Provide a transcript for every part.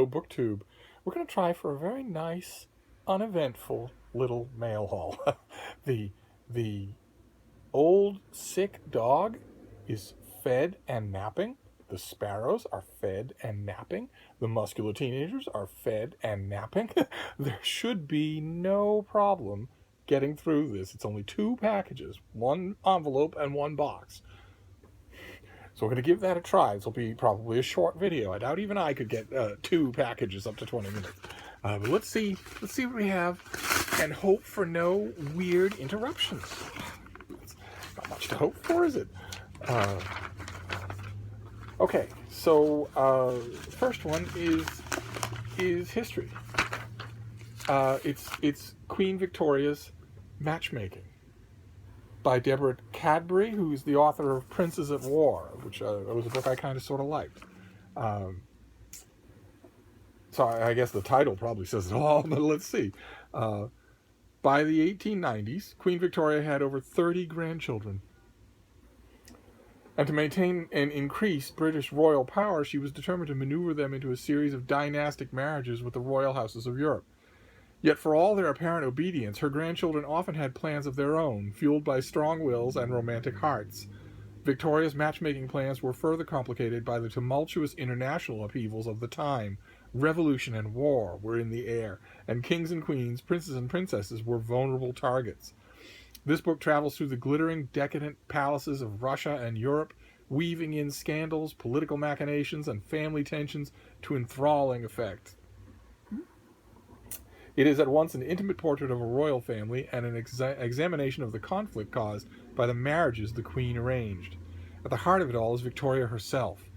Booktube, we're going to try for a very nice, uneventful little mail haul. the the old sick dog is fed and napping. The sparrows are fed and napping. The muscular teenagers are fed and napping. There should be no problem getting through this. It's only two packages, one envelope and one box. So we're going to give that a try. This will be probably a short video. I doubt even I could get two packages up to 20 minutes. But let's see what we have, and hope for no weird interruptions. Not much to hope for, is it? Okay, so the first one is history. It's Queen Victoria's Matchmaking by Deborah Cadbury, who's the author of Princes at War, which was a book I kind of sort of liked. So I guess the title probably says it all, but let's see. By the 1890s, Queen Victoria had over 30 grandchildren. And to maintain and increase British royal power, she was determined to maneuver them into a series of dynastic marriages with the royal houses of Europe. Yet for all their apparent obedience, her grandchildren often had plans of their own, fueled by strong wills and romantic hearts. Victoria's matchmaking plans were further complicated by the tumultuous international upheavals of the time. Revolution and war were in the air, and kings and queens, princes and princesses were vulnerable targets. This book travels through the glittering, decadent palaces of Russia and Europe, weaving in scandals, political machinations, and family tensions to enthralling effect. It is at once an intimate portrait of a royal family and an examination of the conflict caused by the marriages the Queen arranged. At the heart of it all is Victoria herself,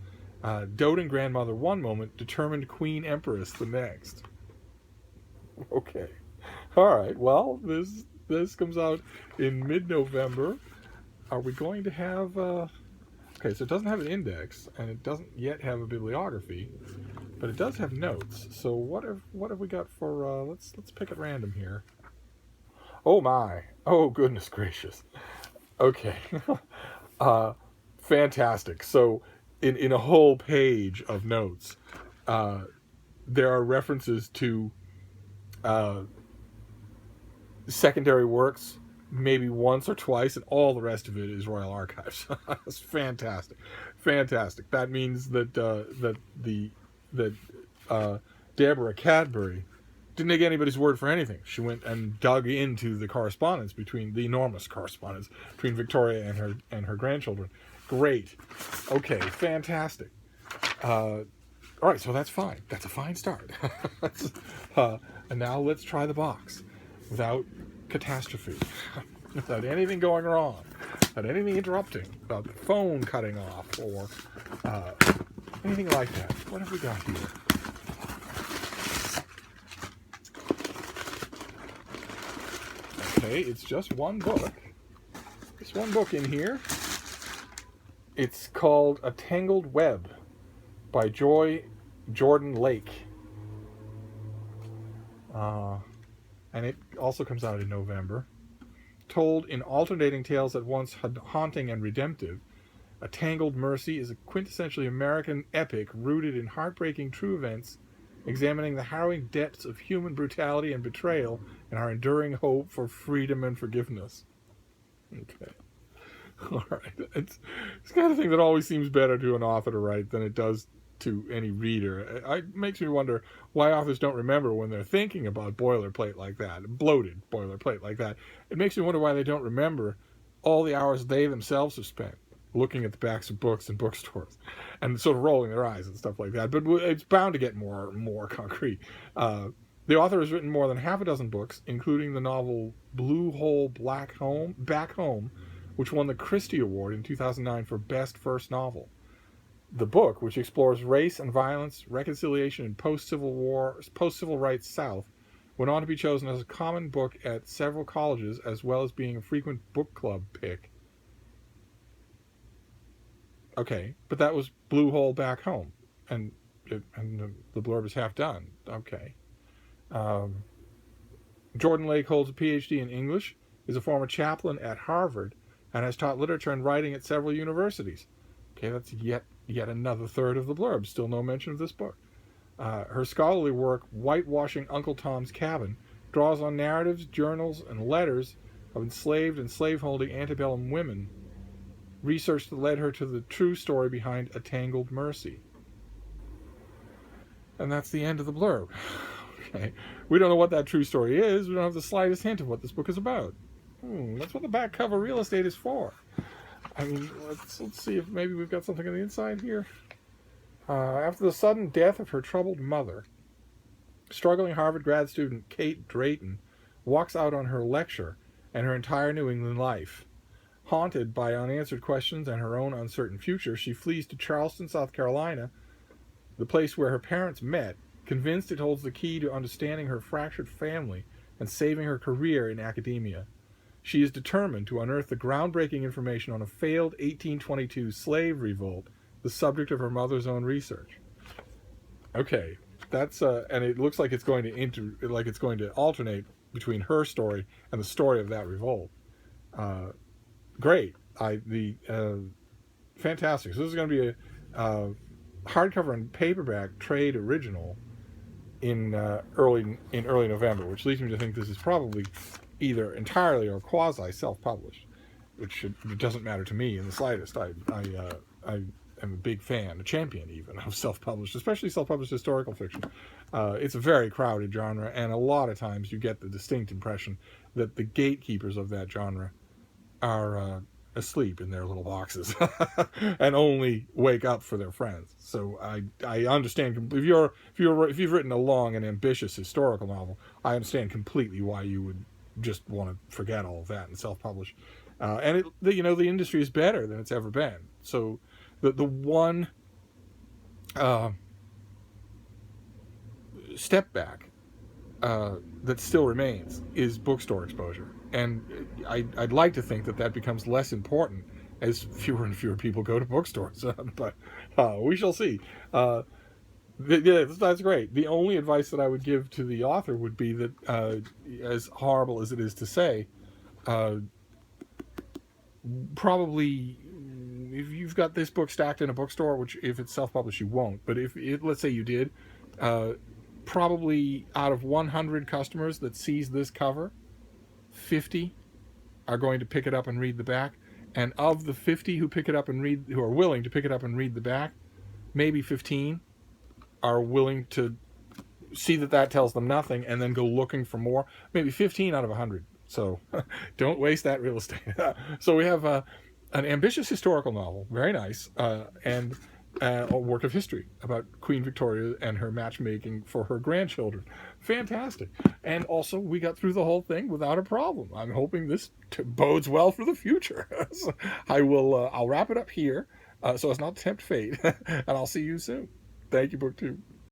doting grandmother one moment, determined Queen Empress the next. Okay, all right. Well, this comes out in mid-November. Are we going to have? Okay, so it doesn't have an index, and it doesn't yet have a bibliography, but it does have notes. So what have we got for? Let's pick at random here. Oh my! Oh goodness gracious! Okay, fantastic. So in a whole page of notes, there are references to secondary works maybe once or twice, and all the rest of it is Royal Archives. It's fantastic. That means that Deborah Cadbury didn't take anybody's word for anything. She went and dug into the correspondence the enormous correspondence between Victoria and her grandchildren. Great. Okay, fantastic. All right, so that's fine. That's a fine start. And now let's try the box without catastrophe, without anything going wrong, without anything interrupting, without the phone cutting off, or anything like that. What have we got here? Okay, it's just one book. There's one book in here. It's called A Tangled Web by Joy Jordan Lake. And it also comes out in November. Told in alternating tales at once haunting and redemptive, A Tangled Mercy is a quintessentially American epic rooted in heartbreaking true events, examining the harrowing depths of human brutality and betrayal and our enduring hope for freedom and forgiveness. Okay. All right. It's the kind of thing that always seems better to an author to write than it does to any reader. It makes me wonder why authors don't remember when they're thinking about boilerplate like that, bloated boilerplate like that. It makes me wonder why they don't remember all the hours they themselves have spent looking at the backs of books in bookstores and sort of rolling their eyes and stuff like that. But it's bound to get more concrete. The author has written more than half a dozen books, including the novel Blue Hole Back Home, which won the Christie Award in 2009 for Best First Novel. The book, which explores race and violence, reconciliation in post-civil rights South, went on to be chosen as a common book at several colleges, as well as being a frequent book club pick. Okay, but that was Blue Hole Back Home, and the blurb is half done. Okay. Jordan Lake holds a PhD in English, is a former chaplain at Harvard, and has taught literature and writing at several universities. Okay, that's yet another third of the blurb. Still no mention of this book. Her scholarly work, Whitewashing Uncle Tom's Cabin, draws on narratives, journals, and letters of enslaved and slaveholding antebellum women, research that led her to the true story behind A Tangled Mercy. And that's the end of the blurb. Okay. We don't know what that true story is. We don't have the slightest hint of what this book is about. That's what the back cover real estate is for. I mean, let's see if maybe we've got something on the inside here. After the sudden death of her troubled mother, struggling Harvard grad student Kate Drayton walks out on her lecture and her entire New England life. Haunted by unanswered questions and her own uncertain future, she flees to Charleston, South Carolina, the place where her parents met, convinced it holds the key to understanding her fractured family and saving her career in academia. She is determined to unearth the groundbreaking information on a failed 1822 slave revolt, the subject of her mother's own research. Okay, that's and it looks like it's going to alternate between her story and the story of that revolt. Great, fantastic. So this is going to be a hardcover and paperback trade original in early November, which leads me to think this is probably either entirely or quasi self-published, which it doesn't matter to me in the slightest. I am a big fan, a champion even, of self-published, especially self-published historical fiction. It's a very crowded genre, and a lot of times you get the distinct impression that the gatekeepers of that genre are asleep in their little boxes and only wake up for their friends. So I understand if you've written a long and ambitious historical novel, I understand completely why you would just want to forget all of that and self-publish. And the industry is better than it's ever been. So the one step back that still remains is bookstore exposure, and I'd like to think that becomes less important as fewer and fewer people go to bookstores. But we shall see. That's great. The only advice that I would give to the author would be that, as horrible as it is to say, probably if you've got this book stacked in a bookstore, which if it's self-published you won't, but let's say you did, probably out of 100 customers that sees this cover, 50 are going to pick it up and read the back, and of the 50 who are willing to pick it up and read the back, maybe 15 are willing to see that tells them nothing and then go looking for more. Maybe 15 out of 100. So don't waste that real estate. So we have an ambitious historical novel, very nice, and a work of history about Queen Victoria and her matchmaking for her grandchildren. Fantastic. And also, we got through the whole thing without a problem. I'm hoping this bodes well for the future. So I'll wrap it up here so as not to tempt fate, and I'll see you soon. Thank you, BookTube.